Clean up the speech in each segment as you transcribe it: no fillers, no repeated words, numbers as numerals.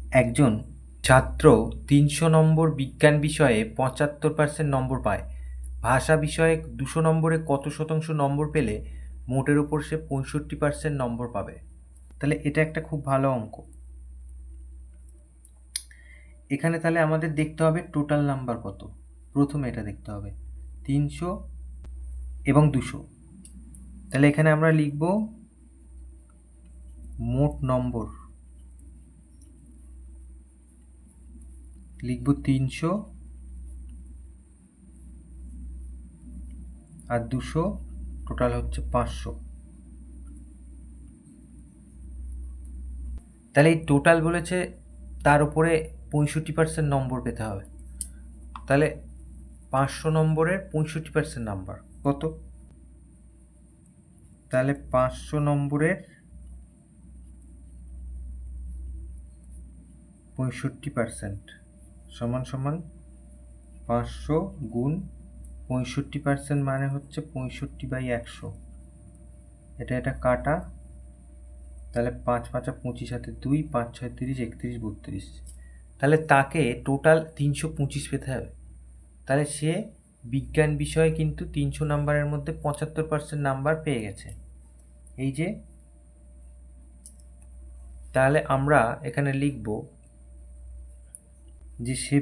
একজন ছাত্র 300 নম্বর বিজ্ঞান বিষয়ে 75% নম্বর পায়, ভাষা বিষয়ে 200 নম্বরে কত শতাংশ নম্বর পেলে মোটের উপর সে 65% নম্বর পাবে? তাহলে এটা একটা খুব ভালো অঙ্ক। এখানে তাহলে আমাদের দেখতে হবে টোটাল নাম্বার কত। প্রথমে এটা দেখতে হবে 300 এবং 200। তাহলে এখানে আমরা লিখব মোট নম্বর, লিখব 300 আর 200, টোটাল হচ্ছে 500। তাহলে এই টোটাল বলেছে তার উপরে 65% নম্বর পেতে হবে। তাহলে 500 নম্বরের 65% নাম্বার কত? তাহলে 500 নম্বরের 65% সমান সমান 500 গুণ 65% মানে হচ্ছে 65/100। এটা কাটা, তাহলে 5 5 25 হাতে 2, 5 6 30, 31 32। তাহলে তাকে টোটাল 325 পেতে হবে। তাহলে সে বিজ্ঞান বিষয়ে কিন্তু 300 নাম্বারের মধ্যে 75% নাম্বার পেয়ে গেছে। এই যে, তাহলে আমরা এখানে লিখব যে সে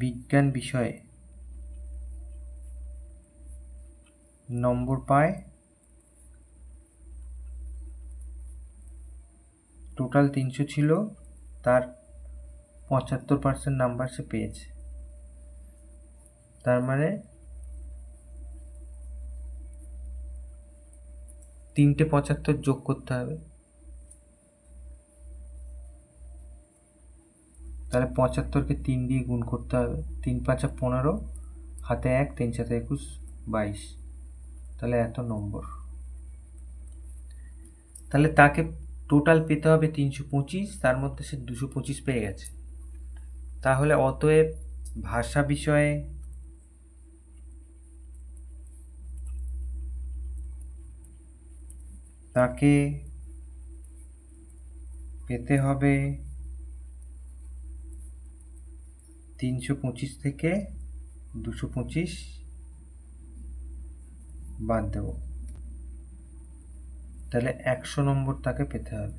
বিজ্ঞান বিষয়ে নম্বর পায়, টোটাল 300 ছিল, তার 75% নাম্বার সে পেয়েছে। তার মানে 3টে 75 যোগ করতে হবে। তাহলে 75কে 3 দিয়ে গুণ করতে হবে। 3 5 15, হাতে 1, 3 7 21, 22। তাহলে এত নম্বর। তাহলে তাকে টোটাল পেতে হবে 325, তার মধ্যে সে 225 পেয়ে গেছে। তাহলে অতএব ভাষা বিষয়ে তাকে পেতে হবে 325 থেকে 225 বাদ দেব, তাহলে 100 নম্বর তাকে পেতে হবে।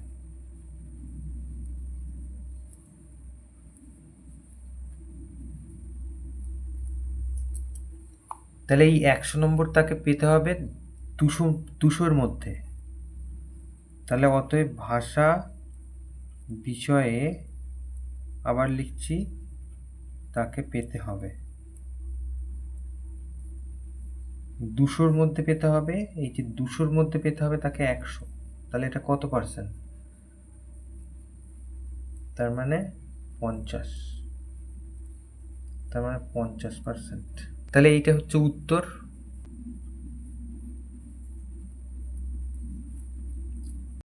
তাহলে এই 100 নম্বর তাকে পেতে হবে 200-র মধ্যে। তাহলে অতএব ভাষা বিষয়ে আবার লিখছি তাকে পেতে হবে 200-র মধ্যে পেতে হবে। এই যে 200-র মধ্যে পেতে হবে তাকে 100। তাহলে এটা কত পার্সেন্ট? তার মানে 50। তার মানে 50%। তাহলে এইটা হচ্ছে উত্তর।